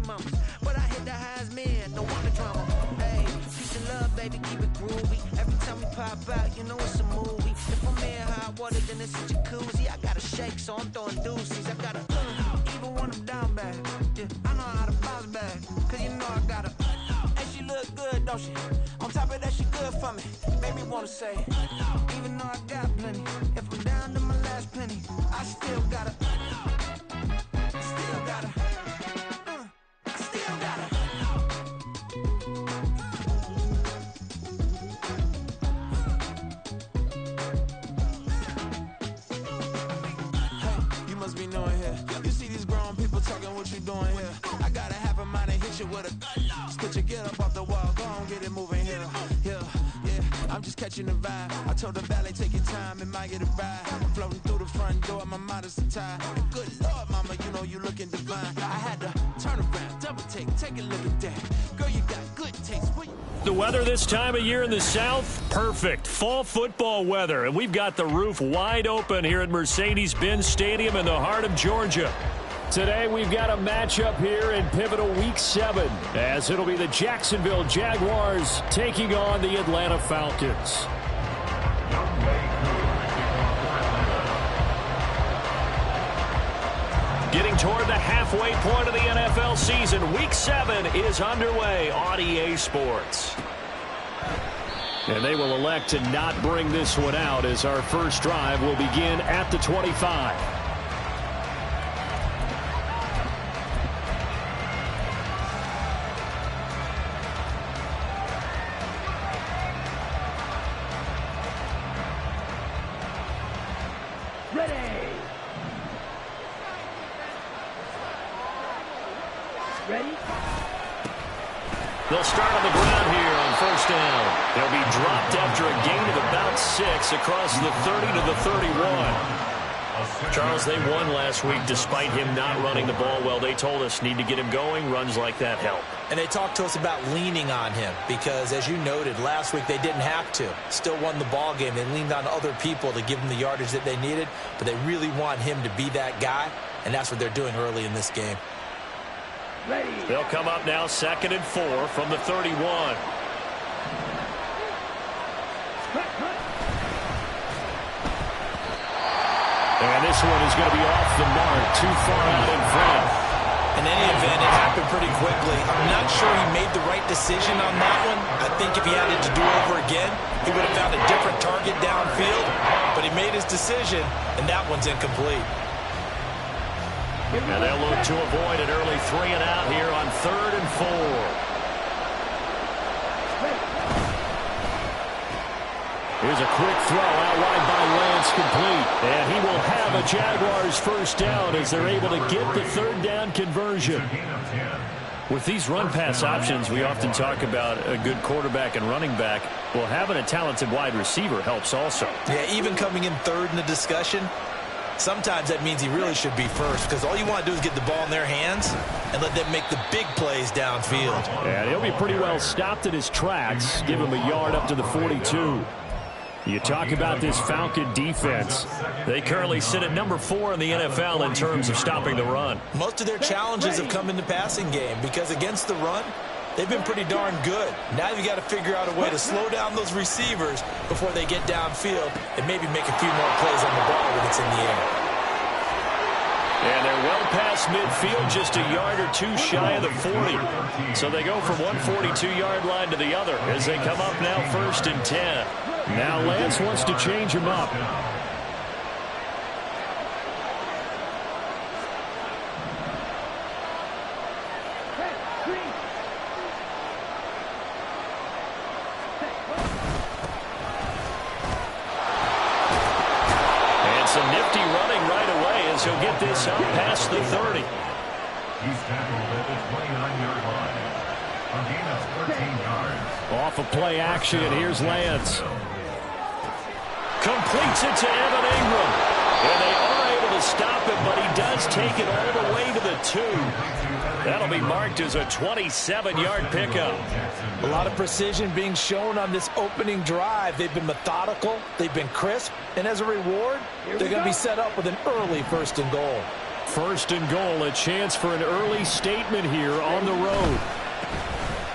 mamas. But I hit the highs, man, no wonder drama. Hey, peace and love, baby, keep it groovy. Every time we pop out, you know it's a movie. If I'm in hot water, then it's a jacuzzi. I got a shake, so I'm throwing deuces. I got a even when I'm down bad. Yeah, I know how to bounce back, cause you know I got a and she look good, don't she? On top of that, she good for me. Made me wanna say, even though I got plenty, if I'm down to my last penny, I still gotta, I still gotta, I still gotta. Hey, you must be knowing here. You see these grown people talking, what you doing here? I gotta have a mind and hit you with a spit your get up off the wall, go on, get it moving here. Yeah, I'm just catching the vibe. I told the valet, take your time, it might get a ride. Floating through the front door, my mind is tied. Good Lord, mama, you know you looking divine. I had to turn around, double take a look at that. Girl, you got good taste. The weather this time of year in the South, perfect. Fall football weather, and we've got the roof wide open here at Mercedes-Benz Stadium in the heart of Georgia. Today we've got a matchup here in pivotal Week 7, as it'll be the Jacksonville Jaguars taking on the Atlanta Falcons. Getting toward the halfway point of the NFL season, Week 7 is underway on EA Sports. And they will elect to not bring this one out, as our first drive will begin at the 25. They'll start on the ground here on first down. They'll be dropped after a gain of about 6 across the 30 to the 31. Charles, they won last week despite him not running the ball well. They told us need to get him going. Runs like that help. And they talked to us about leaning on him because, as you noted, last week they didn't have to. Still won the ball game. They leaned on other people to give them the yardage that they needed, but they really want him to be that guy, and that's what they're doing early in this game. They'll come up now 2nd and 4 from the 31. And this one is going to be off the mark, too far out in front. In any event, it happened pretty quickly. I'm not sure he made the right decision on that one. I think if he had it to do over again, he would have found a different target downfield. But he made his decision, and that one's incomplete. And they'll look to avoid an early 3 and out here on 3rd and 4. Here's a quick throw out wide by Lance, complete. And he will have a Jaguars first down as they're able to get the 3rd down conversion. With these run-pass options, we often talk about a good quarterback and running back. Well, having a talented wide receiver helps also. Yeah, even coming in 3rd in the discussion, sometimes that means he really should be first, because all you want to do is get the ball in their hands and let them make the big plays downfield. And he'll be pretty well stopped in his tracks. Give him a yard up to the 42. You talk about this Falcon defense. They currently sit at number 4 in the NFL in terms of stopping the run. Most of their challenges have come in the passing game because against the run, they've been pretty darn good. Now you've got to figure out a way to slow down those receivers before they get downfield and maybe make a few more plays on the ball when it's in the air. And they're well past midfield, just a yard or 2 shy of the 40. So they go from one 42-yard line to the other as they come up now 1st and 10. Now Lance wants to change him up. And some nifty running right away as he'll get this up past the 30. He's tackled at the 29-yard line. A gain of 13 yards. Off of play action, here's Lance. Completes it to Evan Ingram. And they are able to stop him, but he does take it all the way to the 2. That'll be marked as a 27-yard pickup. A lot of precision being shown on this opening drive. They've been methodical, they've been crisp, and as a reward, they're going to be set up with an early 1st and goal. First and goal, a chance for an early statement here on the road.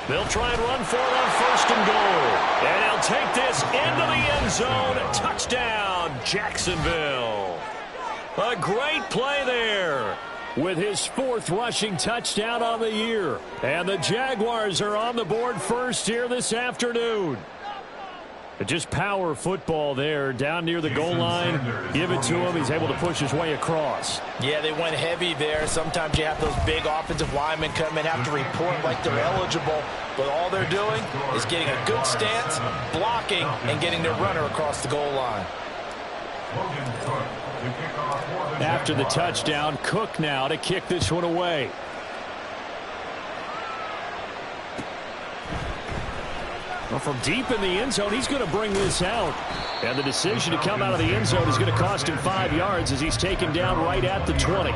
They'll try and run for it on first and goal. And he'll take this into the end zone. Touchdown, Jacksonville. A great play there with his 4th rushing touchdown on the year. And the Jaguars are on the board first here this afternoon. Just power football there down near the goal line. Give it to him. He's able to push his way across. Yeah, they went heavy there. Sometimes you have those big offensive linemen come in, have to report like they're eligible. But all they're doing is getting a good stance, blocking, and getting their runner across the goal line. After the touchdown, Cook now to kick this one away. Well, from deep in the end zone, he's going to bring this out. And the decision to come out of the end zone is going to cost him 5 yards as he's taken down right at the 20.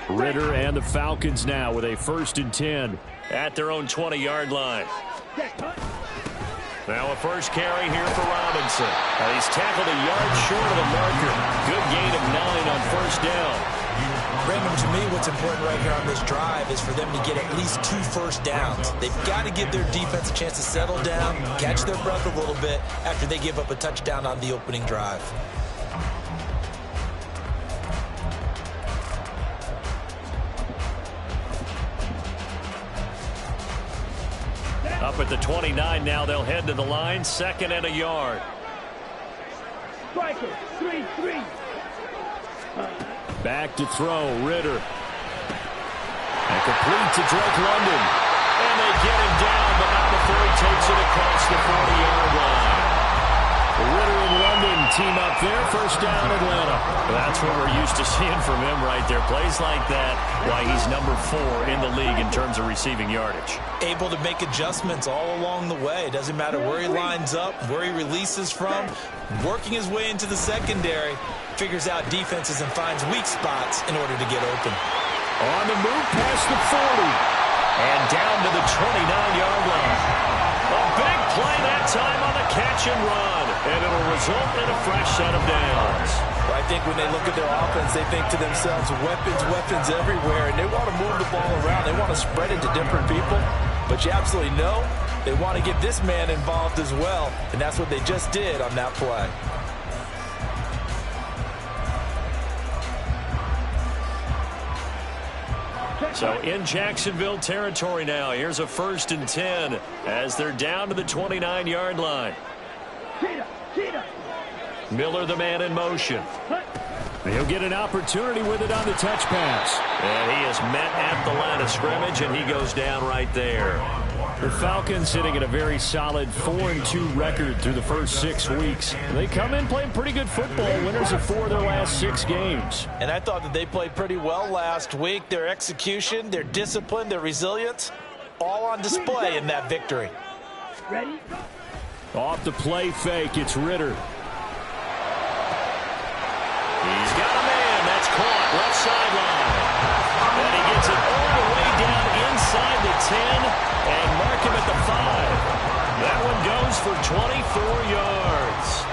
Ridder and the Falcons now with a 1st and 10 at their own 20-yard line. Now a first carry here for Robinson. He's tackled a yard short of the marker. Good gain of 9 on first down. Brandon, to me, what's important right here on this drive is for them to get at least 2 first downs. They've got to give their defense a chance to settle down, catch their breath a little bit after they give up a touchdown on the opening drive. Up at the 29 now, they'll head to the line. 2nd and a yard. Striker, 3-3. Back to throw, Ridder. And complete to Drake London. And they get him down, but not before he takes it across the 40-yard line. Ridder and London team up there. First down, Atlanta. That's what we're used to seeing from him right there. Plays like that, why he's number 4 in the league in terms of receiving yardage. Able to make adjustments all along the way. Doesn't matter where he lines up, where he releases from. Working his way into the secondary. Figures out defenses and finds weak spots in order to get open. On the move past the 40. And down to the 29-yard line. A big play that time on the catch and run. And it'll result in a fresh set of downs. Well, I think when they look at their offense, they think to themselves, weapons everywhere. And they want to move the ball around. They want to spread it to different people. But you absolutely know they want to get this man involved as well. And that's what they just did on that play. So in Jacksonville territory now. Here's a 1st and 10 as they're down to the 29-yard line. Miller, the man in motion. He'll get an opportunity with it on the touch pass. And he is met at the line of scrimmage, and he goes down right there. The Falcons sitting at a very solid 4-2 record through the first 6 weeks. They come in playing pretty good football, winners of 4 of their last 6 games. And I thought that they played pretty well last week. Their execution, their discipline, their resilience, all on display in that victory. Ready? Off the play fake, it's Ridder. He's got a man. That's caught left sideline. And he gets it all the way down inside the 10 and mark him at the 5. That one goes for 24 yards.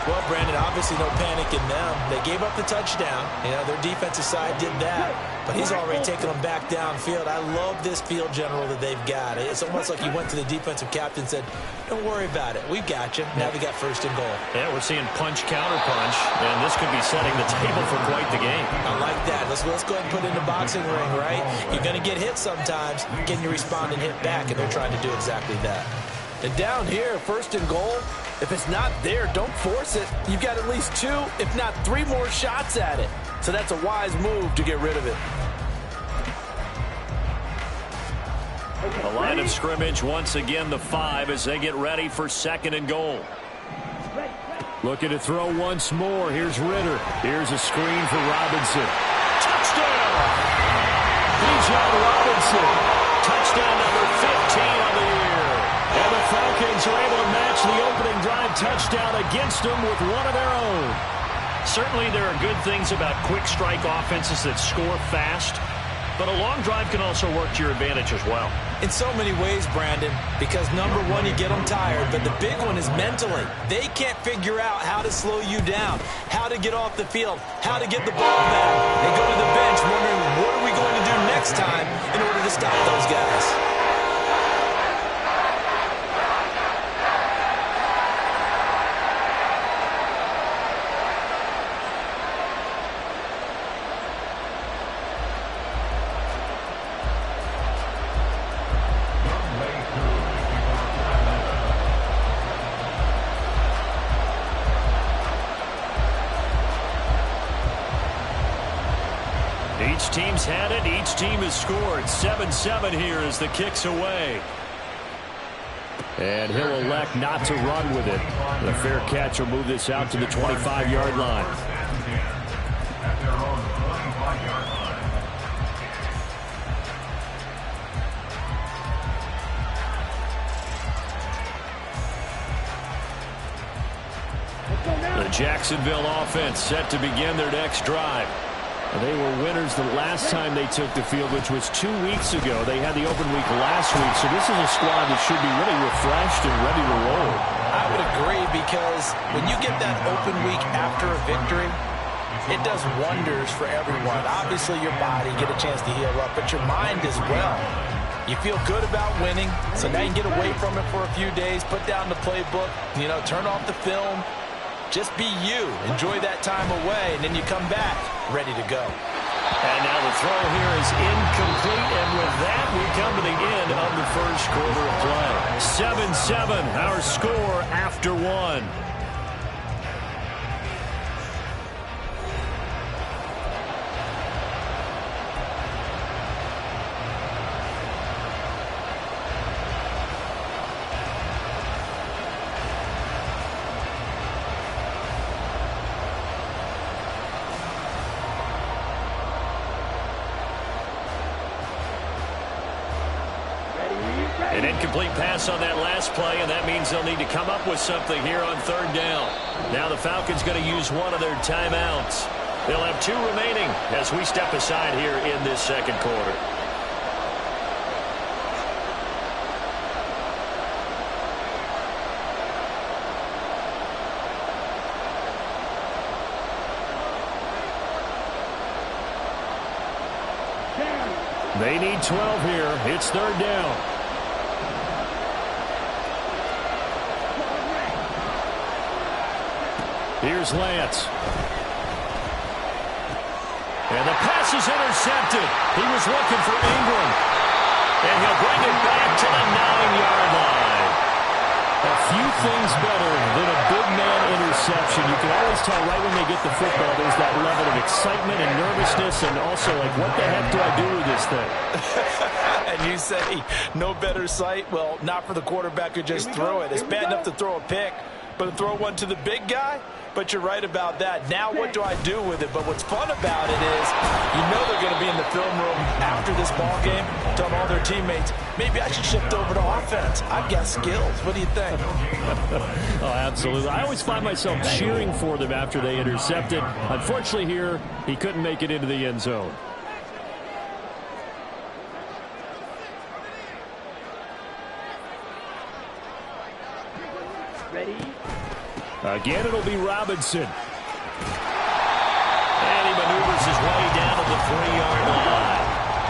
Well, Brandon, obviously no panic in them. They gave up the touchdown. You know, their defensive side did that. But he's already taken them back downfield. I love this field general that they've got. It's almost like he went to the defensive captain and said, don't worry about it. We've got you. Now we got 1st and goal. Yeah, we're seeing punch, counter punch. And this could be setting the table for quite the game. I like that. Let's go ahead and put it in the boxing ring, right? You're going to get hit sometimes. Can you respond and hit back? And they're trying to do exactly that. And down here, 1st and goal. If it's not there, don't force it. You've got at least 2, if not 3 more shots at it. So that's a wise move to get rid of it. The line of scrimmage once again the 5 as they get ready for 2nd and goal. Looking to throw once more. Here's Ritter. Here's a screen for Robinson. Touchdown! Bijan Robinson. Touchdown number 15 on the year. And the Falcons are able to match the opening drive touchdown against them with one of their own. Certainly there are good things about quick strike offenses that score fast, but a long drive can also work to your advantage as well. In so many ways, Brandon, because number one, you get them tired, but the big one is mentally. They can't figure out how to slow you down, how to get off the field, how to get the ball back. They go to the bench wondering, what are we going to do next time in order to stop those guys? Each team's had it. Each team has scored. 7-7 here as the kick's away. And he'll elect not to run with it. The fair catch will move this out to the 25-yard line. At their own 25-yard line. The Jacksonville offense set to begin their next drive. They were winners the last time they took the field, which was 2 weeks ago. They had the open week last week, so this is a squad that should be really refreshed and ready to roll. I would agree, because when you get that open week after a victory, it does wonders for everyone. Obviously, your body, get a chance to heal up, but your mind as well. You feel good about winning, so now you can get away from it for a few days, put down the playbook, turn off the film. Just be you. Enjoy that time away, and then you come back ready to go. And now the throw here is incomplete, and with that, we come to the end of the first quarter of play. 7-7, our score after one. An incomplete pass on that last play, and that means they'll need to come up with something here on 3rd down. Now the Falcons going to use one of their timeouts. They'll have 2 remaining as we step aside here in this second quarter. They need 12 here. It's 3rd down. Here's Lance. And the pass is intercepted. He was looking for Ingram. And he'll bring it back to the 9-yard line. A few things better than a big man interception. You can always tell right when they get the football, there's that level of excitement and nervousness, and also like, what the heck do I do with this thing? And you say, no better sight? Well, not for the quarterback who just throw it. It's bad enough to throw a pick, but to throw one to the big guy? But you're right about that. Now what do I do with it? But what's fun about it is, they're going to be in the film room after this ball game, telling all their teammates, maybe I should shift over to offense. I've got skills. What do you think? Oh, absolutely. I always find myself cheering for them after they intercept it. Unfortunately here, he couldn't make it into the end zone. Ready? Again, it'll be Robinson. And he maneuvers his way down to the 3-yard line.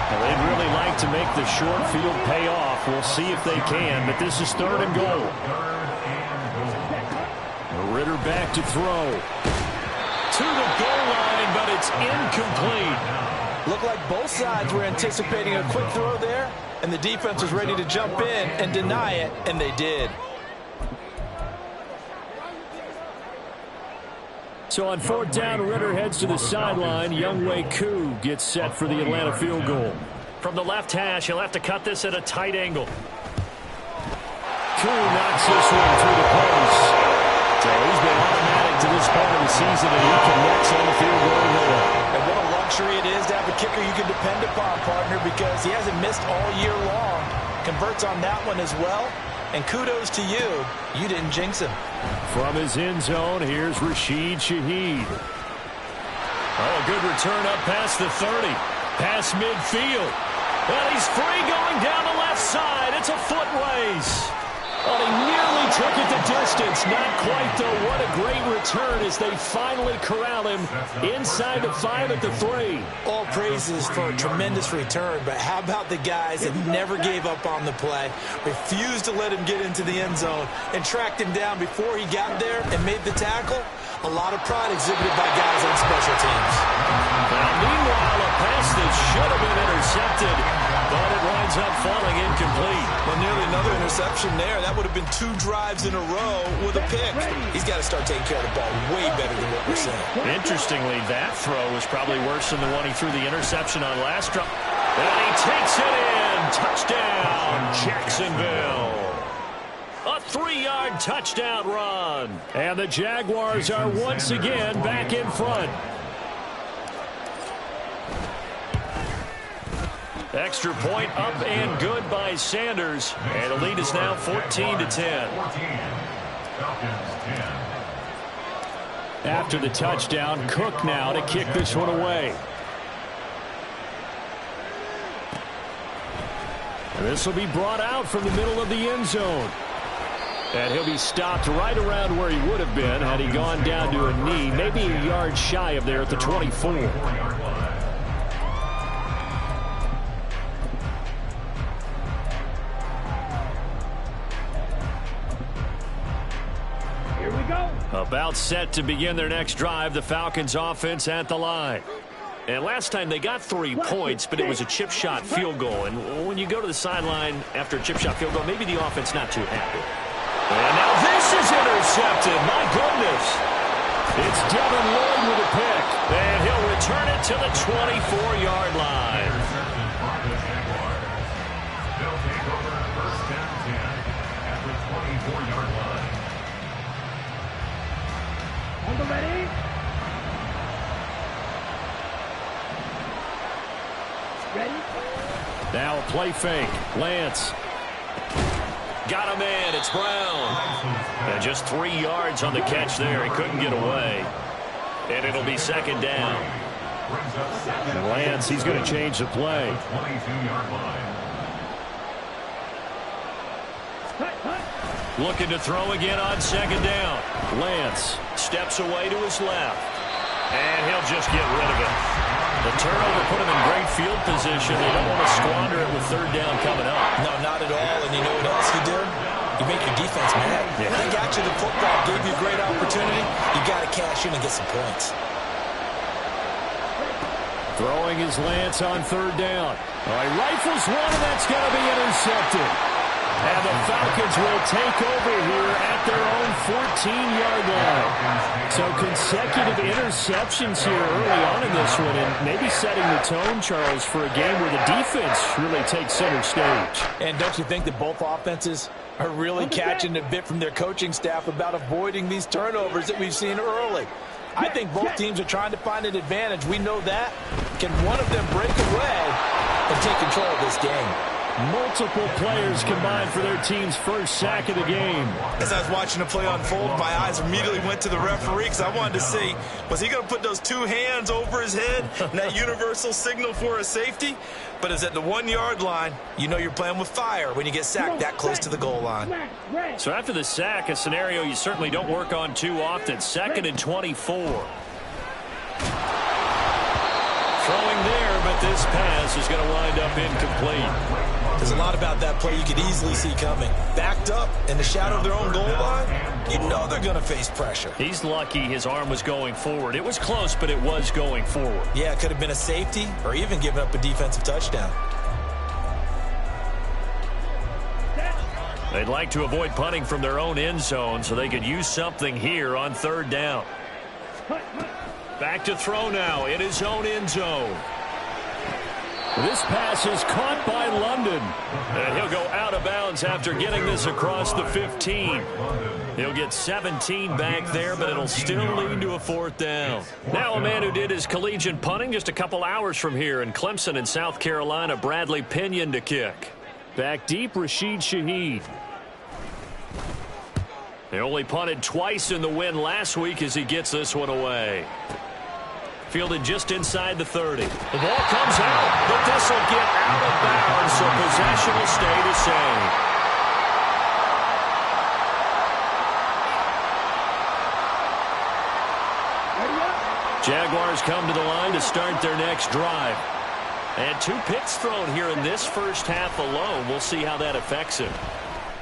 Now, they'd really like to make the short field pay off. We'll see if they can, but this is 3rd and goal. Ritter back to throw. To the goal line, but it's incomplete. Looked like both sides were anticipating a quick throw there, and the defense was ready to jump in and deny it, and they did. So on 4th down, Ritter heads to the sideline. Younghoe Koo gets set for the Atlanta field goal. From the left hash, he'll have to cut this at a tight angle. Koo knocks this one through the post. So he's been automatic to this part of the season, and he connects on the field goal winner. And what a luxury it is to have a kicker you can depend upon, partner, because he hasn't missed all year long. Converts on that one as well. And kudos to you. You didn't jinx him. From his end zone, here's Rashid Shaheed. Oh, a good return up past the 30. Past midfield. And he's free going down the left side. It's a foot race. Oh, he nearly took it the distance. Not quite, though. What a great return as they finally corral him inside the 5 at the 3. All praises for a tremendous return, but how about the guys that never gave up on the play, refused to let him get into the end zone, and tracked him down before he got there and made the tackle? A lot of pride exhibited by guys on special teams. Now, meanwhile, a pass that should have been intercepted, but it winds up falling incomplete. Well, nearly another interception there. That would have been 2 drives in a row with a pick. He's got to start taking care of the ball way better than what we're seeing. Interestingly, that throw was probably worse than the one he threw the interception on last drive. And he takes it in. Touchdown, Jacksonville. A 3-yard touchdown run. And the Jaguars are once again back in front. Extra point up and good by Sanders. And the lead is now 14-10. After the touchdown, Cook now to kick this one away. And this will be brought out from the middle of the end zone. And he'll be stopped right around where he would have been had he gone down to a knee, maybe a yard shy of there at the 24. Here we go. About set to begin their next drive, the Falcons offense at the line. And last time they got 3 points, but it was a chip shot field goal. And when you go to the sideline after a chip shot field goal, maybe the offense not too happy. And now this is intercepted. My goodness. It's Devin Lloyd with a pick. And he'll return it to the 24-yard line. They'll take over first and 10 at the 24-yard line. On the ready. Ready. Now a play fake. Lance. Got him in. It's Brown. And just 3 yards on the catch there. He couldn't get away. And it'll be second down. And Lance, he's going to change the play. 22-yard line. Looking to throw again on second down. Lance steps away to his left. And he'll just get rid of it. The turnover put him in great field position. They don't want to squander it with third down coming up. No, not at all. And you know what else you do? You make your defense mad. Yeah. They got you the football, gave you a great opportunity. You got to cash in and get some points. Throwing his Lance on third down. All right, rifles one, and that's going to be intercepted. And the Falcons will take over here at their own 14-yard line. So consecutive interceptions here early on in this one, and maybe setting the tone, Charles, for a game where the defense really takes center stage. And don't you think that both offenses are really catching a bit from their coaching staff about avoiding these turnovers that we've seen early? I think both teams are trying to find an advantage. We know that. Can one of them break away and take control of this game? Multiple players combined for their team's first sack of the game. As I was watching the play unfold, my eyes immediately went to the referee because I wanted to see, was he going to put those 2 hands over his head and that universal signal for a safety? But it's at the 1-yard line. You know you're playing with fire when you get sacked that close to the goal line. So after the sack, a scenario you certainly don't work on too often. 2nd and 24. Throwing there, but this pass is going to wind up incomplete. There's a lot about that play you could easily see coming. Backed up in the shadow of their own goal line, you know they're going to face pressure. He's lucky his arm was going forward. It was close, but it was going forward. Yeah, it could have been a safety or even giving up a defensive touchdown. They'd like to avoid punting from their own end zone so they could use something here on third down. Back to throw now in his own end zone. This pass is caught by London. And he'll go out of bounds after getting this across the 15. He'll get 17 back there, but it'll still lead to a 4th down. Now a man who did his collegiate punting just a couple hours from here in Clemson in South Carolina, Bradley Pinion to kick. Back deep, Rashid Shaheed. They only punted twice in the win last week as he gets this one away. Fielded just inside the 30. The ball comes out, but this will get out of bounds, so possession will stay the same. Jaguars come to the line to start their next drive. And 2 picks thrown here in this first half alone. We'll see how that affects him.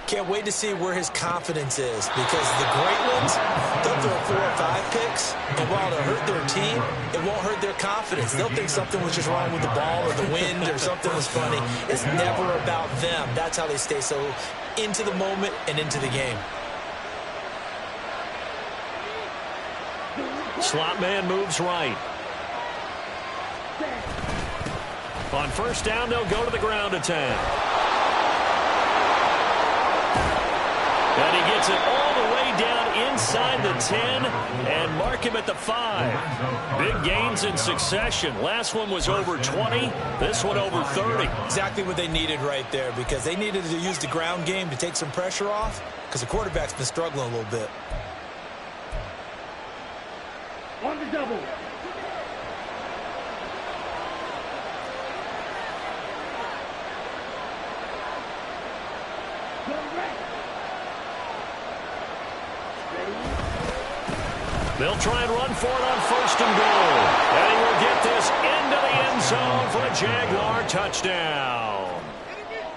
Can't wait to see where his confidence is, because the great ones, they'll throw 4 or 5 picks, and while it'll hurt their team, it won't hurt their confidence. They'll think something was just wrong with the ball or the wind or something was funny. It's never about them. That's how they stay so into the moment and into the game. Slot man moves right. On first down, they'll go to the ground attack. And he gets it all the way down inside the 10 and mark him at the 5. Big gains in succession. Last one was over 20. This one over 30. Exactly what they needed right there, because they needed to use the ground game to take some pressure off, because the quarterback's been struggling a little bit. On the double. They'll try and run for it on first and goal. And he will get this into the end zone for a Jaguar touchdown.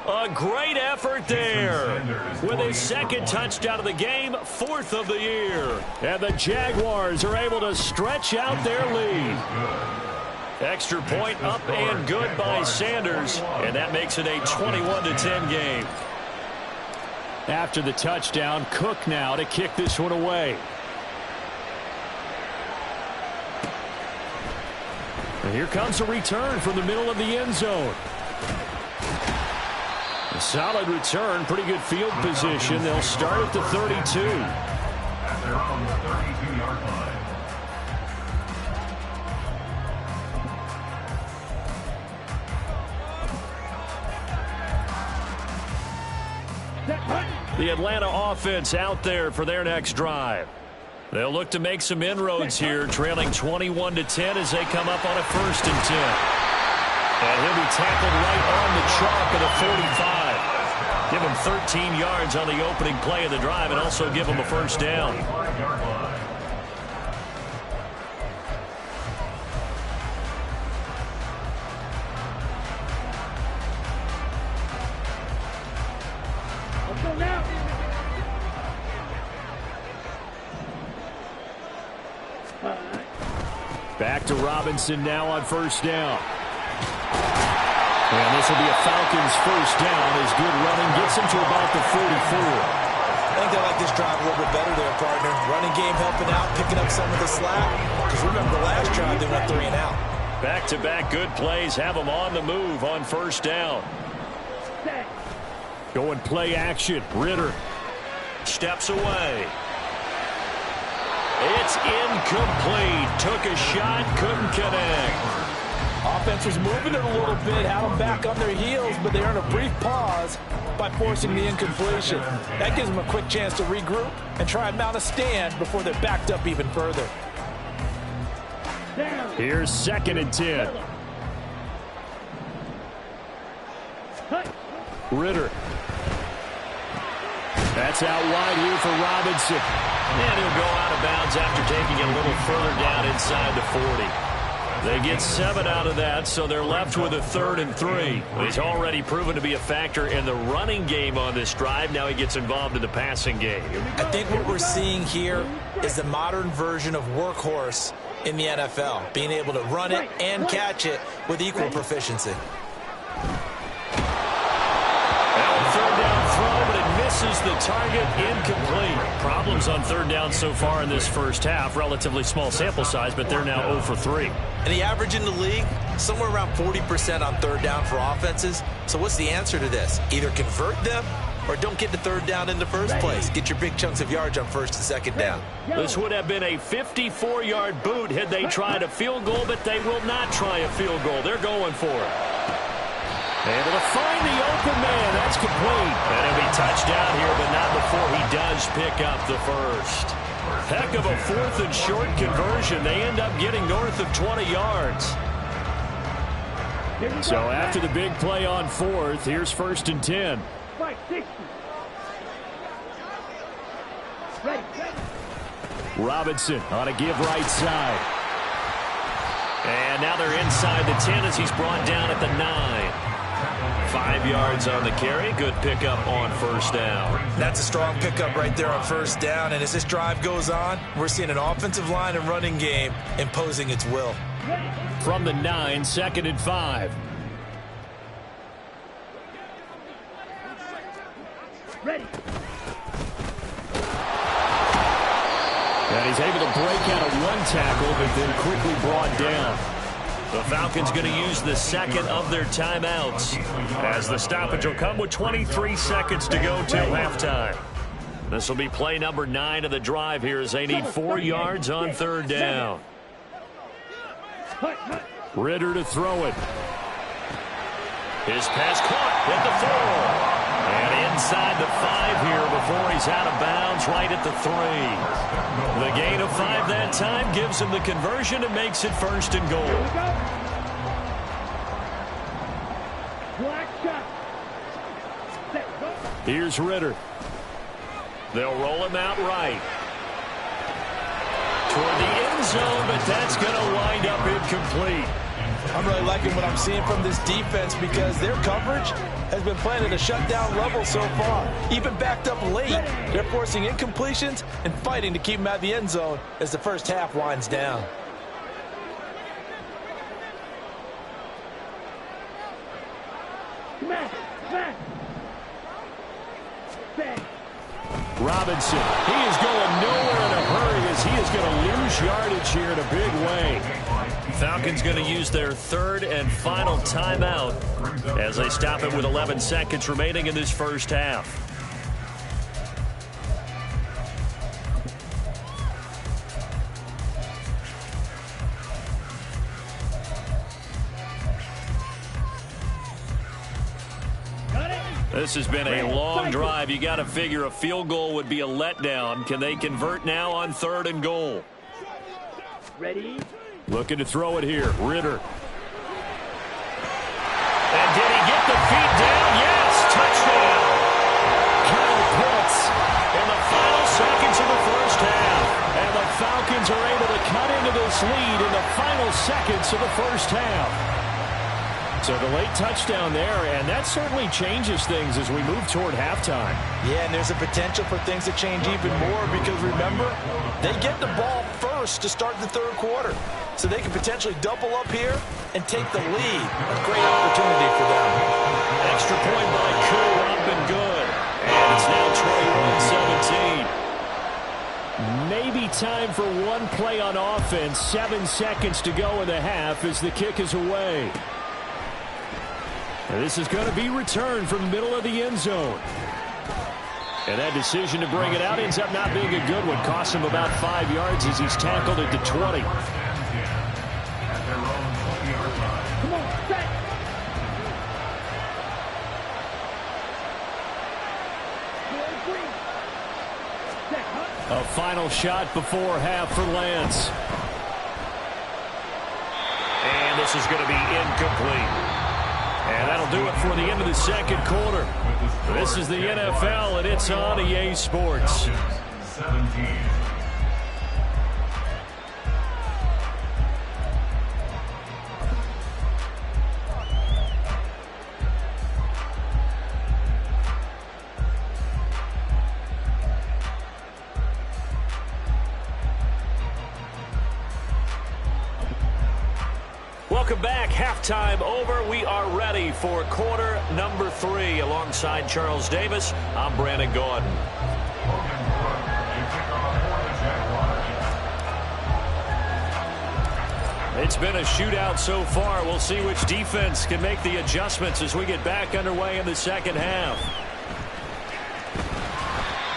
A great effort there. With his 2nd touchdown of the game, 4th of the year. And the Jaguars are able to stretch out their lead. Extra point up and good by Sanders. And that makes it a 21-10 game. After the touchdown, Cook now to kick this one away. And here comes a return from the middle of the end zone. A solid return, pretty good field position. They'll start at the 32. At their own 32-yard line. The Atlanta offense out there for their next drive. They'll look to make some inroads here, trailing 21-10 as they come up on a 1st and 10. And he'll be tackled right on the chalk of the 45. Give him 13 yards on the opening play of the drive and also give him a 1st down. Let's go now. Back to Robinson now on 1st down. And this will be a Falcons 1st down as good running gets him to about the 44. I think they like this drive a little bit better there, partner. Running game helping out, picking up some of the slack. Because remember, the last drive they went 3 and out. Back-to-back good plays have them on the move on 1st down. Going play action. Ritter steps away. It's incomplete. Took a shot, couldn't connect. Offense was moving it a little bit, had them back on their heels, but they earned a brief pause by forcing the incompletion. That gives them a quick chance to regroup and try and mount a stand before they're backed up even further. Here's 2nd and 10. Ritter. That's out wide here for Robinson. And he'll go out of bounds after taking it a little further down inside the 40. They get 7 out of that, so they're left with a 3rd and 3. He's already proven to be a factor in the running game on this drive. Now he gets involved in the passing game. I think what we're seeing here is the modern version of workhorse in the NFL, being able to run it and catch it with equal proficiency. Now a 3rd down throw, but it misses the target, incomplete. Problems on third down so far in this first half. Relatively small sample size, but they're now 0 for 3. And the average in the league, somewhere around 40% on third down for offenses. So what's the answer to this? Either convert them or don't get to third down in the first place. Get your big chunks of yards on first and second down. This would have been a 54-yard boot had they tried a field goal, but they will not try a field goal. They're going for it. Able to find the open man. That's complete. And it'll be touchdown here, but not before he does pick up the first. Heck of a 4th and short conversion. They end up getting north of 20 yards. So after the big play on 4th, here's 1st and 10. Right, 60. Ready. Robinson on a give right side. And now they're inside the 10 as he's brought down at the 9. 5 yards on the carry. Good pickup on first down. That's a strong pickup right there on first down. And as this drive goes on, we're seeing an offensive line and running game imposing its will. From the 9, 2nd and 5. Ready. And he's able to break out of one tackle, but then quickly brought down. The Falcons going to use the second of their timeouts as the stoppage will come with 23 seconds to go till halftime. This will be play number 9 of the drive here as they need 4 yards on third down. Ritter to throw it. His pass caught at the 4. And inside the 5 here before he's out of bounds right at the 3. The gain of 5 that time gives him the conversion and makes it 1st and goal. Here's Ritter. They'll roll him out right. Toward the end zone, but that's going to wind up incomplete. I'm really liking what I'm seeing from this defense because their coverage has been playing at a shutdown level so far. Even backed up late, they're forcing incompletions and fighting to keep them out of the end zone as the first half winds down. Robinson, he is going nowhere in a hurry as he is going to lose yardage here in a big way. Falcons going to use their 3rd and final timeout as they stop it with 11 seconds remaining in this first half. This has been a long drive. You got to figure a field goal would be a letdown. Can they convert now on 3rd and goal? Ready. Looking to throw it here. Ritter. And did he get the feet down? Yes, touchdown. Kyle Pitts in the final seconds of the first half. And the Falcons are able to cut into this lead in the final seconds of the first half. So the late touchdown there, and that certainly changes things as we move toward halftime. Yeah, and there's a potential for things to change even more because, remember, they get the ball first to start the 3rd quarter. So they can potentially double up here and take the lead. A great opportunity for them. Extra point by Koo, up and good. And it's now 21-17. Maybe time for one play on offense. 7 seconds to go in the half as the kick is away. And this is going to be returned from the middle of the end zone. And that decision to bring it out ends up not being a good one. Costs him about 5 yards as he's tackled at the 20. Come on, set. A final shot before half for Lance. And this is going to be incomplete. And that'll do it for the end of the second quarter. This is the NFL, and it's on EA Sports. 17. Welcome back. Halftime over. We are ready for quarter number 3. Alongside Charles Davis, I'm Brandon Gaudin. It's been a shootout so far. We'll see which defense can make the adjustments as we get back underway in the second half.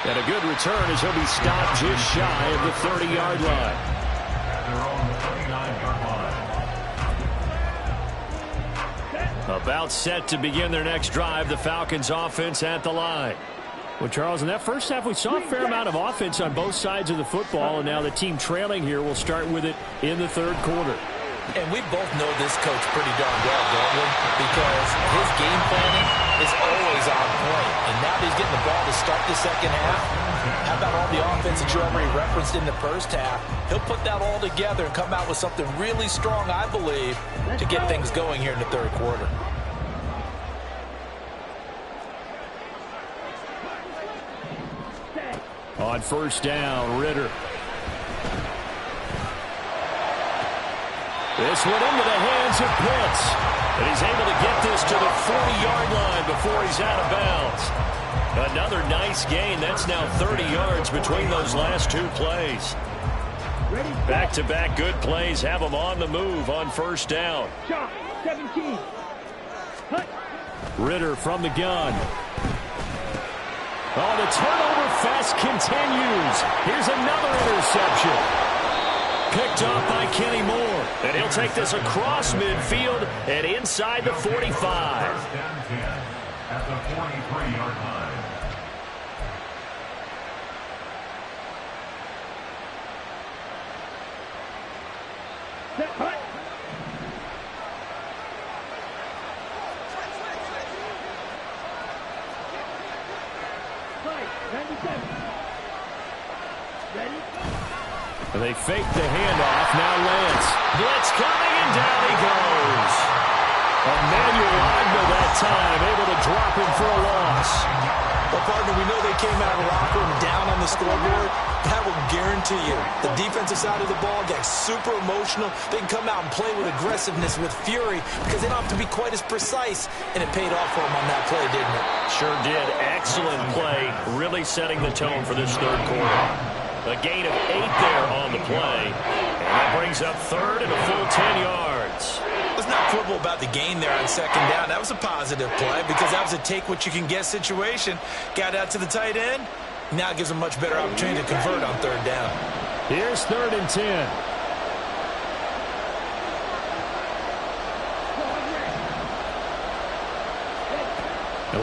And a good return as he'll be stopped just shy of the 30-yard line. Their own 39-yard line. About set to begin their next drive. The Falcons offense at the line. Well, Charles, in that first half, we saw a fair amount of offense on both sides of the football, and now the team trailing here will start with it in the third quarter. And we both know this coach pretty darn well, don't we? Because his game planning is always on point. And now that he's getting the ball to start the second half, how about all the offense that you already referenced in the first half? He'll put that all together and come out with something really strong, I believe, to get things going here in the third quarter. On first down, Ridder. This one into the hands of Pitts. And he's able to get this to the 40-yard line before he's out of bounds. Another nice gain. That's now 30 yards between those last two plays. Back-to-back good plays have them on the move on first down. 17. Ridder from the gun. Oh, the turnover fest continues. Here's another interception. Picked off by Kenny Moore. And he'll take this across midfield and inside the 45. First down 10 at the 43-yard line. Set, hut. They fake the handoff. Now Lance. Blitz coming, and down he goes. Emmanuel Ogbah that time, able to drop him for a loss. Well, partner, we know they came out of the locker room down on the scoreboard. That will guarantee you the defensive side of the ball gets super emotional. They can come out and play with aggressiveness, with fury, because they don't have to be quite as precise. And it paid off for them on that play, didn't it? Sure did. Excellent play, really setting the tone for this third quarter. A gain of 8 there on the play. And that brings up third and a full 10 yards. Let's not quibble about the gain there on second down. That was a positive play because that was a take-what-you-can-get situation. Got out to the tight end. Now it gives them much better opportunity to convert on third down. Here's third and 10.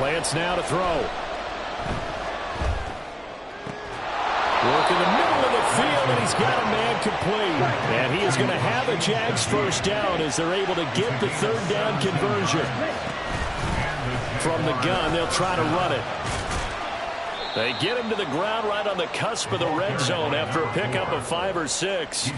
Lance now to throw. Work in the middle of the field, and he's got a man complete. And he is going to have a Jags first down as they're able to get the third down conversion. From the gun, they'll try to run it. They get him to the ground right on the cusp of the red zone after a pickup of 5 or 6.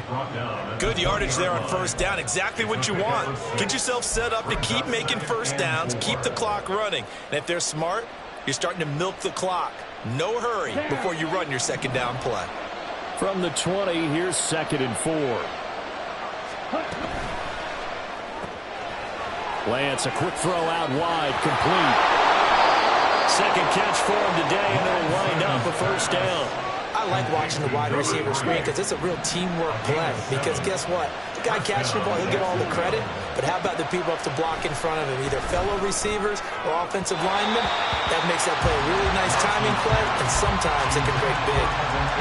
Good yardage there on first down. Exactly what you want. Get yourself set up to keep making first downs, keep the clock running. And if they're smart, you're starting to milk the clock. No hurry before you run your second down play. From the 20, here's second and 4. Lance, a quick throw out wide, complete. Second catch for him today, and they'll wind up a first down. I like watching the wide receiver screen because it's a real teamwork play. Because guess what? The guy catching the ball, he'll get all the credit. But how about the people up to block in front of him, either fellow receivers or offensive linemen? That makes that play a really nice timing play, and sometimes it can break big.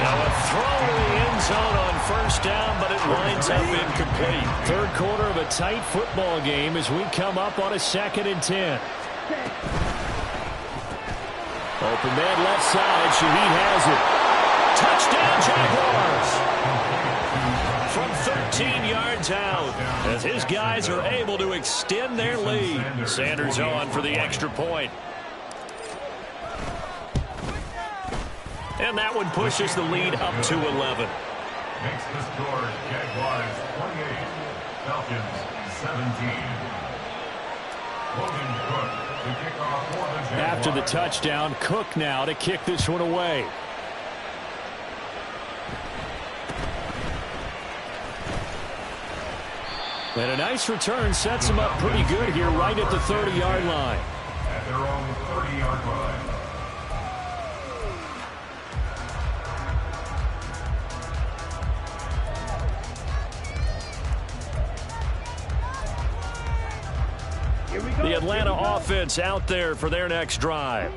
Now a throw to the end zone on first down, but it winds up incomplete. Third quarter of a tight football game as we come up on a second and 10. Open man left side. Shaheed has it. Touchdown, Jaguars. From 13 yards out as his guys are able to extend their lead. Sanders on for the extra point. And that one pushes the lead up to 11. Makes the score Jaguars 28, Falcons 17. Logan Cook to kick off for the Jaguars. After the touchdown, Cook now to kick this one away. And a nice return sets them up pretty good here right at the 30-yard line. At their own 30-yard line. The Atlanta offense out there for their next drive.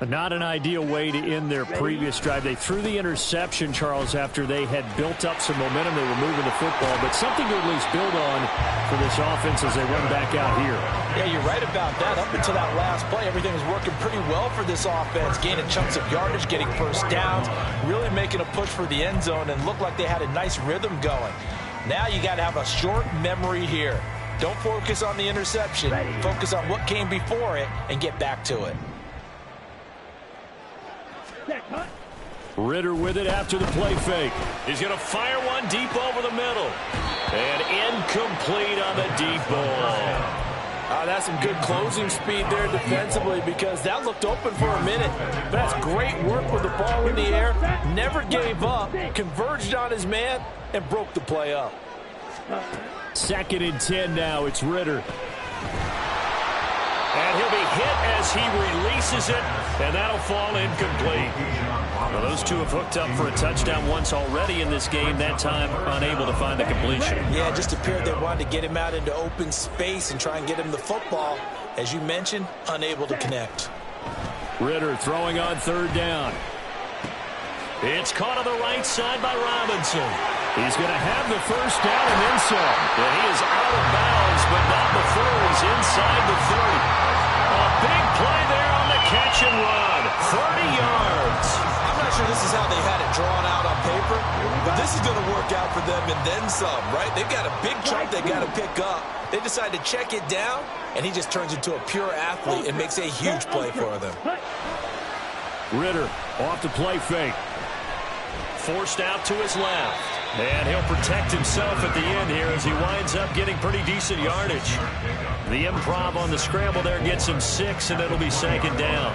Not an ideal way to end their previous drive. They threw the interception, Charles, after they had built up some momentum. They were moving the football, but something to at least build on for this offense as they run back out here. Yeah, you're right about that. Up until that last play, everything was working pretty well for this offense, gaining chunks of yardage, getting first downs, really making a push for the end zone, and looked like they had a nice rhythm going. Now you got to have a short memory here. Don't focus on the interception. Focus on what came before it and get back to it. Ridder with it after the play fake. He's going to fire one deep over the middle. And incomplete on the deep ball. That's some good closing speed there defensively because that looked open for a minute. But that's great work with the ball in the air. Never gave up, converged on his man, and broke the play up. 2nd and 10 now. It's Ridder. And he'll be hit as he releases it, and that'll fall incomplete. Well, those two have hooked up for a touchdown once already in this game, that time unable to find the completion. Yeah, it just appeared they wanted to get him out into open space and try and get him the football. As you mentioned, unable to connect. Ridder throwing on 3rd down. It's caught on the right side by Robinson. He's going to have the first down and then some. And he is out of bounds, but not before he's inside the 30. A big play there on the catch and run. 30 yards. I'm not sure this is how they had it drawn out on paper, but this is going to work out for them and then some, right? They've got a big chunk they got to pick up. They decide to check it down, and he just turns into a pure athlete and makes a huge play for them. Ridder off the play fake. Forced out to his left. And he'll protect himself at the end here as he winds up getting pretty decent yardage. The improv on the scramble there gets him 6, and it'll be 2nd down.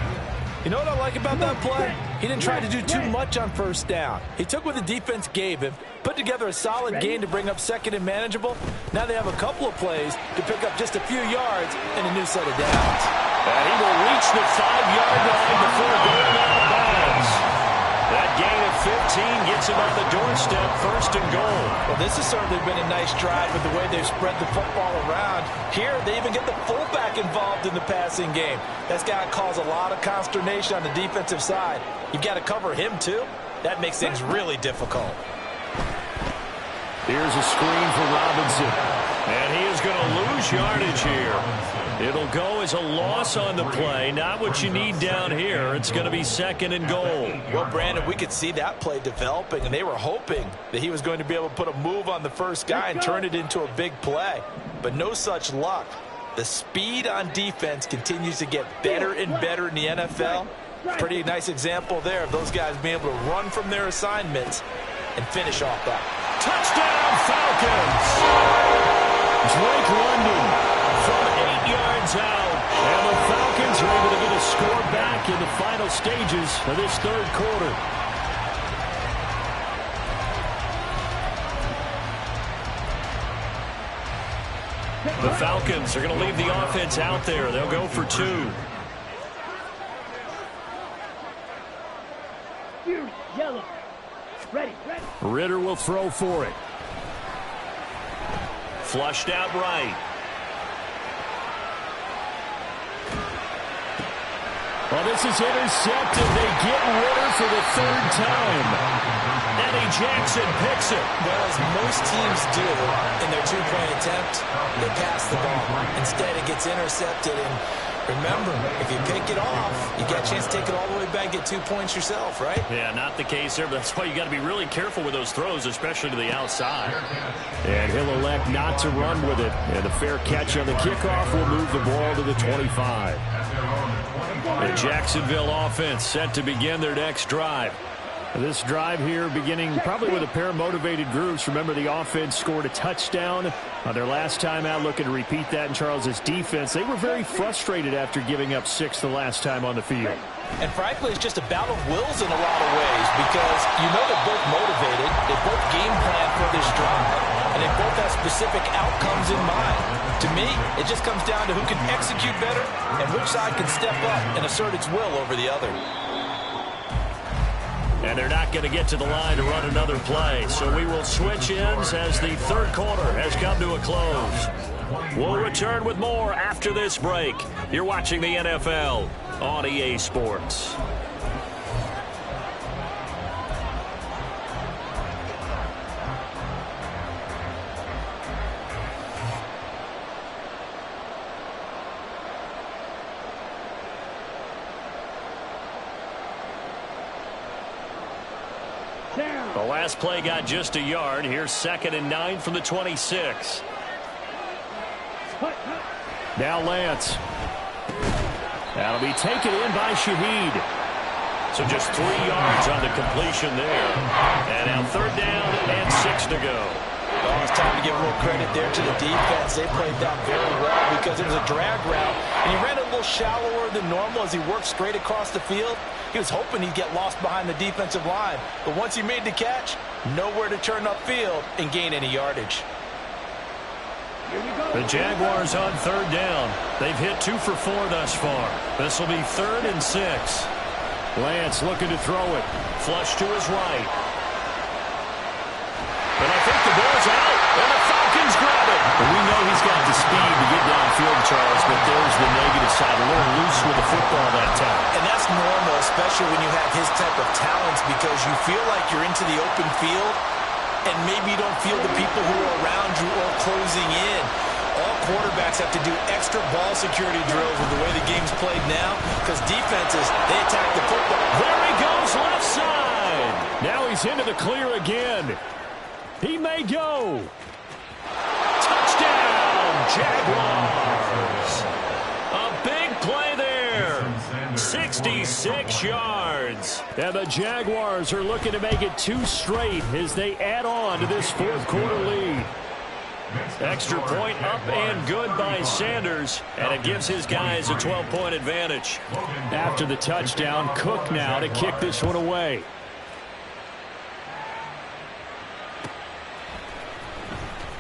You know what I like about that play? He didn't try to do too much on 1st down. He took what the defense gave him, put together a solid gain to bring up 2nd and manageable. Now they have a couple of plays to pick up just a few yards and a new set of downs. And he will reach the 5-yard line before going out of bounds. That gain of 15 gets him on the doorstep, 1st and goal. Well, this has certainly been a nice drive with the way they've spread the football around. Here, they even get the fullback involved in the passing game. That's got to cause a lot of consternation on the defensive side. You've got to cover him, too. That makes things really difficult. Here's a screen for Robinson. And he is going to lose yardage here. It'll go as a loss on the play. Not what you need down here. It's going to be 2nd and goal. Well, Brandon, we could see that play developing, and they were hoping that he was going to be able to put a move on the first guy and turn it into a big play. But no such luck. The speed on defense continues to get better and better in the NFL. Pretty nice example there of those guys being able to run from their assignments and finish off that. Touchdown, Falcons! Drake London from 8 yards out. And the Falcons are able to get a score back in the final stages of this 3rd quarter. The Falcons are going to leave the offense out there. They'll go for 2. Yellow. Ready. Ridder will throw for it. Flushed out right. Well, this is intercepted. They get Ridder for the 3rd time. Eddie Jackson picks it. Well, as most teams do in their 2-point attempt, they pass the ball. Instead, it gets intercepted. And remember, if you pick it off, you get a chance to take it all the way back and get 2 points yourself, right? Yeah, not the case there, but that's why you got to be really careful with those throws, especially to the outside. And he'll elect not to run with it. And a fair catch on the kickoff will move the ball to the 25. The Jacksonville offense set to begin their next drive. This drive here beginning probably with a pair of motivated groups. Remember, the offense scored a touchdown on their last time out. Looking to repeat that in Charles's defense. They were very frustrated after giving up 6 the last time on the field. And frankly, it's just a battle of wills in a lot of ways because you know they're both motivated. They both game plan for this drive. And they both have specific specific outcomes in mind. To me, it just comes down to who can execute better and which side can step up and assert its will over the other. And they're not going to get to the line to run another play. So we will switch ends as the third quarter has come to a close. We'll return with more after this break. You're watching the NFL on EA Sports. The last play got just a yard. Here's 2nd and 9 from the 26. Now Lance. That'll be taken in by Shaheed. So just 3 yards on the completion there. And now 3rd down and 6 to go. Oh, it's time to give a little credit there to the defense. They played that very well because it was a drag route. And he ran a little shallower than normal as he worked straight across the field. He was hoping he'd get lost behind the defensive line. But once he made the catch, nowhere to turn upfield and gain any yardage. The Jaguars on 3rd down. They've hit 2 for 4 thus far. This will be 3rd and 6. Lance looking to throw it. Flush to his right. And I think the ball's out. And the Falcons grab it. But we know he's got the speed to get downfield, Charles, but there's the negative side. A little loose with the football that time. And that's normal, especially when you have his type of talents, because you feel like you're into the open field and maybe you don't feel the people who are around you or closing in. All quarterbacks have to do extra ball security drills with the way the game's played now because defenses, they attack the football. There he goes, left side. Now he's into the clear again. He may go. Touchdown, Jaguars. A big play there. 66 yards. And the Jaguars are looking to make it 2 straight as they add on to this 4th quarter lead. Extra point up and good by Sanders, and it gives his guys a 12-point advantage. After the touchdown, Cook now to kick this one away.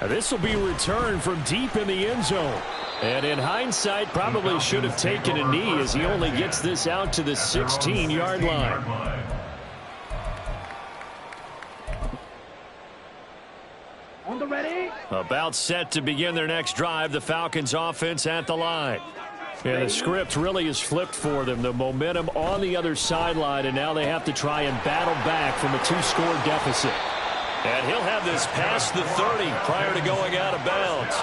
This will be returned from deep in the end zone. And in hindsight, probably should have taken a knee as he only gets this out to the 16-yard line. On the ready. About set to begin their next drive, the Falcons offense at the line. And the script really is flipped for them. The momentum on the other sideline, and now they have to try and battle back from a 2-score deficit. And he'll have this past the 30 prior to going out of bounds.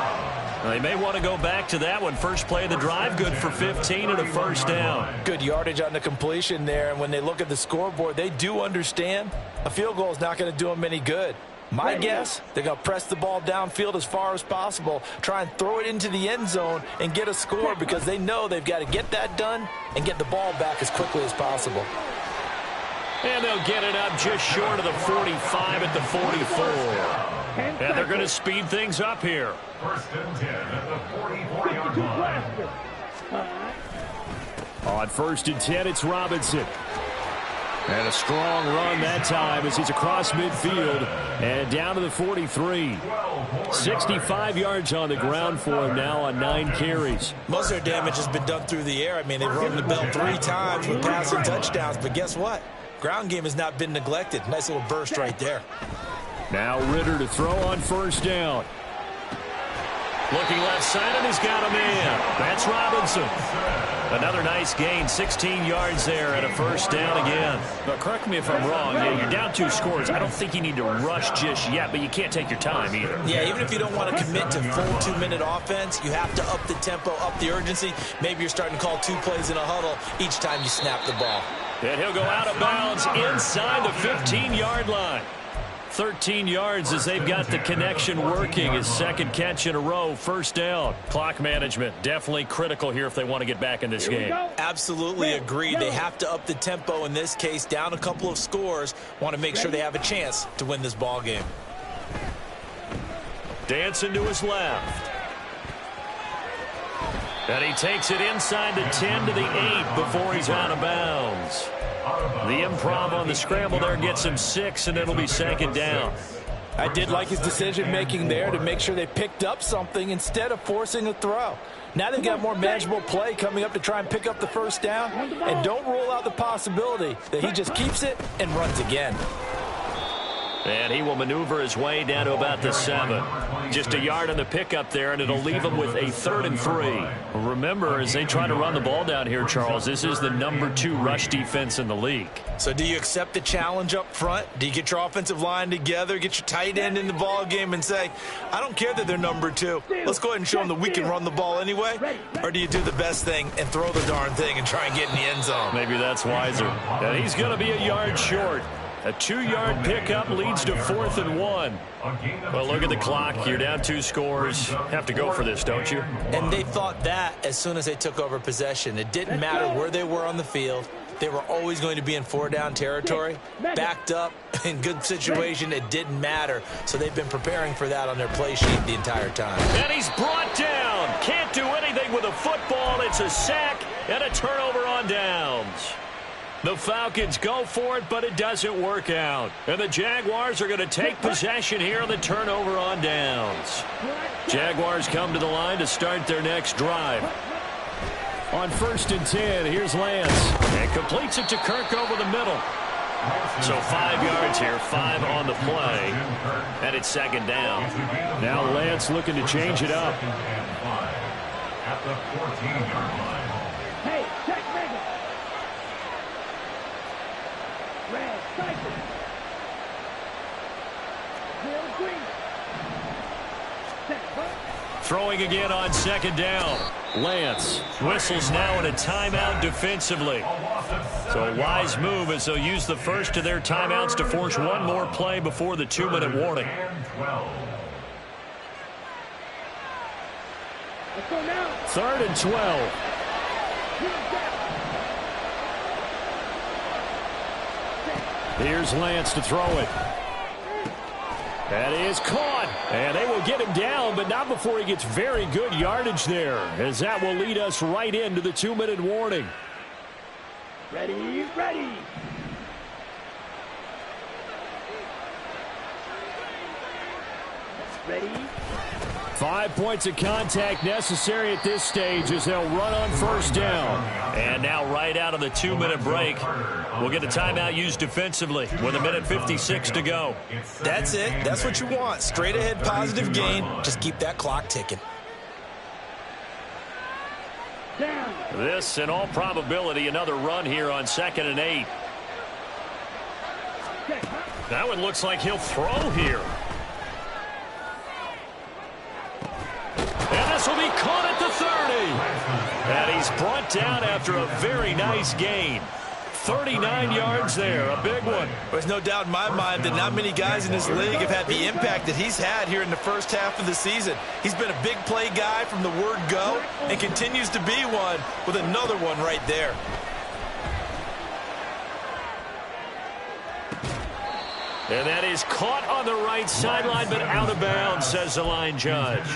They may want to go back to that one. First play of the drive, good for 15 and a 1st down. Good yardage on the completion there, and when they look at the scoreboard, they do understand a field goal is not going to do them any good. My guess, they're going to press the ball downfield as far as possible, try and throw it into the end zone and get a score because they know they've got to get that done and get the ball back as quickly as possible. And they'll get it up just short of the 45 at the 44. And they're going to speed things up here. 1st and 10 at the 44-yard line. On 1st and 10, it's Robinson. And a strong run that time as he's across midfield and down to the 43. 65 yards on the ground for him now on 9 carries. Most of their damage has been done through the air. I mean, they've rung the bell 3 times with passing touchdowns, but guess what? Ground game has not been neglected. Nice little burst right there. Now Ritter to throw on 1st down. Looking left side, and he's got a man. That's Robinson. Another nice gain, 16 yards there and a 1st down again. But correct me if I'm wrong. Yeah, you're down 2 scores. I don't think you need to rush just yet, but you can't take your time either. Yeah, even if you don't want to commit to full 2-minute offense, you have to up the tempo, up the urgency. Maybe you're starting to call 2 plays in a huddle each time you snap the ball. And he'll go out of bounds inside the 15-yard line. 13 yards as they've got the connection working. His 2nd catch in a row, 1st down. Clock management definitely critical here if they want to get back in this game. Absolutely agreed. They have to up the tempo in this case, down a couple of scores. Want to make sure they have a chance to win this ball game. Dancing to his left. And he takes it inside the 10 to the 8 before he's out of bounds. The improv on the scramble there gets him 6, and it'll be 2nd down. I did like his decision-making there to make sure they picked up something instead of forcing a throw. Now they've got more manageable play coming up to try and pick up the first down, and don't rule out the possibility that he just keeps it and runs again. And he will maneuver his way down to about the 7. Just a yard on the pickup there, and it'll leave him with a 3rd and 3. Remember, as they try to run the ball down here, Charles, this is the #2 rush defense in the league. So do you accept the challenge up front? Do you get your offensive line together, get your tight end in the ball game and say, I don't care that they're #2. Let's go ahead and show them that we can run the ball anyway? Or do you do the best thing and throw the darn thing and try and get in the end zone? Maybe that's wiser. And he's going to be a yard short. A 2-yard pickup leads to 4th and 1. Well, look at the clock. You're down 2 scores. Have to go for this, don't you? And they thought that as soon as they took over possession. It didn't matter where they were on the field. They were always going to be in 4-down territory. Backed up, in good situation, it didn't matter. So they've been preparing for that on their play sheet the entire time. And he's brought down. Can't do anything with a football. It's a sack and a turnover on downs. The Falcons go for it, but it doesn't work out. And the Jaguars are going to take possession here on the turnover on downs. Jaguars come to the line to start their next drive. On 1st and 10, here's Lance. And completes it to Kirk over the middle. So 5 yards here, 5 on the play. And it's 2nd down. Now Lance looking to change it up. At the 14-yard line. Hey, check Megan. Red, cycle. Bill Green. Throwing again on 2nd down. Lance whistles now in a timeout defensively. So a wise move as they'll use the first of their timeouts to force one more play before the 2-minute warning. Let's go now. 3rd and 12. Here's Lance to throw it. That is caught. And they will get him down, but not before he gets very good yardage there, as that will lead us right into the 2-minute warning. Ready, ready. Ready. 5 points of contact necessary at this stage as they'll run on 1st down. And now right out of the 2-minute break, we'll get a timeout used defensively with 1:56 to go. That's it. That's what you want. Straight ahead positive gain. Just keep that clock ticking. Down. This, in all probability, another run here on 2nd and 8. That one looks like he'll throw here. And this will be caught at the 30. And he's brought down after a very nice gain. 39 yards there, a big one. There's no doubt in my mind that not many guys in this league have had the impact that he's had here in the first half of the season. He's been a big play guy from the word go and continues to be one with another one right there. And that is caught on the right sideline, but out of bounds, says the line judge.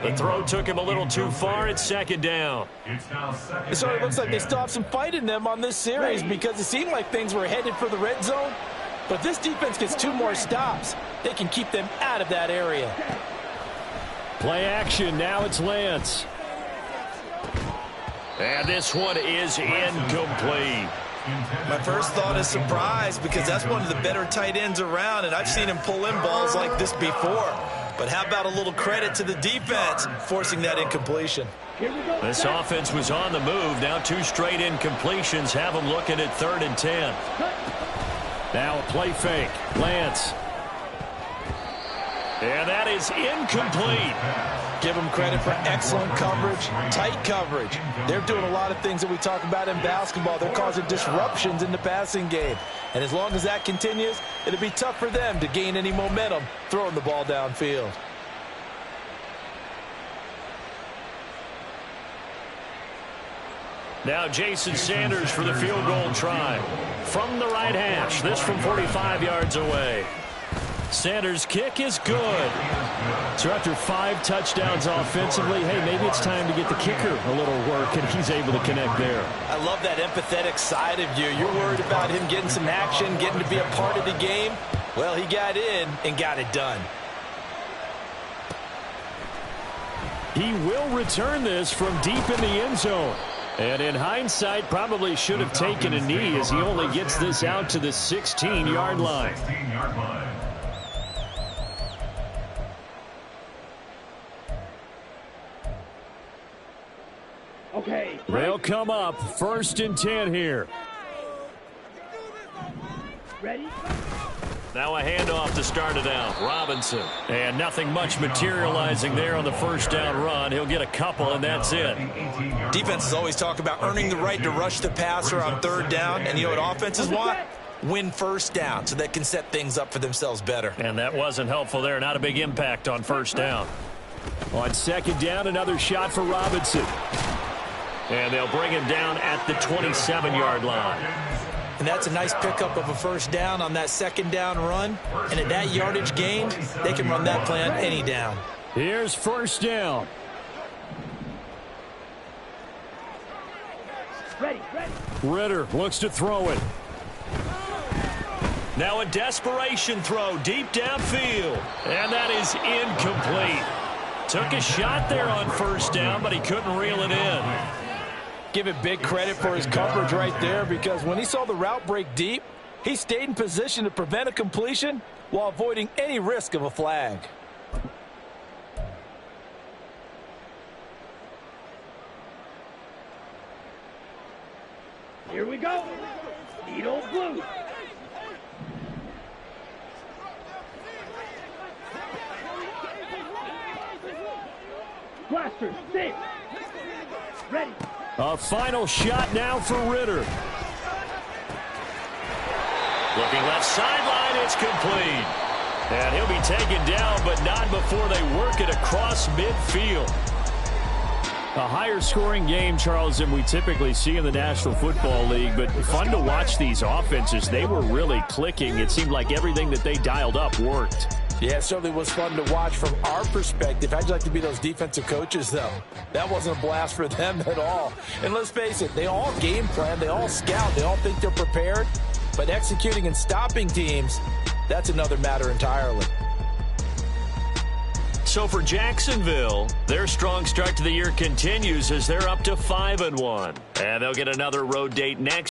The throw took him a little too far. It's 2nd down. It sort of looks like they still have some fight in them on this series because it seemed like things were headed for the red zone. But if this defense gets 2 more stops, they can keep them out of that area. Play action. Now it's Lance. And this one is incomplete. My first thought is surprise because that's one of the better tight ends around, and I've seen him pull in balls like this before. But how about a little credit to the defense forcing that incompletion? This offense was on the move. Now 2 straight incompletions have them looking at 3rd and 10. Now a play fake. Lance. And that is incomplete. Give them credit for excellent coverage, tight coverage. They're doing a lot of things that we talk about in basketball. They're causing disruptions in the passing game. And as long as that continues, it'll be tough for them to gain any momentum throwing the ball downfield. Now Jason Sanders for the field goal try. From the right hash, this from 45 yards away. Sanders' kick is good. So after 5 touchdowns offensively, hey, maybe it's time to get the kicker a little work, and he's able to connect there. I love that empathetic side of you. You're worried about him getting some action, getting to be a part of the game. Well, he got in and got it done. He will return this from deep in the end zone. And in hindsight, probably should have taken a knee as he only gets this out to the 16-yard line. Okay. They'll come up 1st and 10 here. Ready? Now a handoff to start it out. Robinson. And nothing much materializing there on the first down run. He'll get a couple, and that's it. Defenses always talk about earning the right to rush the passer on 3rd down. And you know what offenses want? Win 1st down so they can set things up for themselves better. And that wasn't helpful there. Not a big impact on 1st down. On 2nd down, another shot for Robinson. And they'll bring him down at the 27-yard line. And that's a nice pickup of a 1st down on that 2nd down run. And at that yardage gained, they can run that play on any down. Here's 1st down. Ready. Ritter looks to throw it. Now a desperation throw deep downfield. And that is incomplete. Took a shot there on 1st down, but he couldn't reel it in. Give it big credit for his coverage right there, because when he saw the route break deep, he stayed in position to prevent a completion while avoiding any risk of a flag. Here we go. Needle blue. Blaster, sit. Ready. A final shot now for Ritter. Looking left sideline, it's complete. And he'll be taken down, but not before they work it across midfield. A higher scoring game, Charles, than we typically see in the National Football League, but fun to watch these offenses. They were really clicking. It seemed like everything that they dialed up worked. Yeah, it certainly was fun to watch from our perspective. How'd you like to be those defensive coaches, though? That wasn't a blast for them at all. And let's face it, they all game plan, they all scout, they all think they're prepared. But executing and stopping teams, that's another matter entirely. So for Jacksonville, their strong start to the year continues as they're up to 5-1. And they'll get another road date next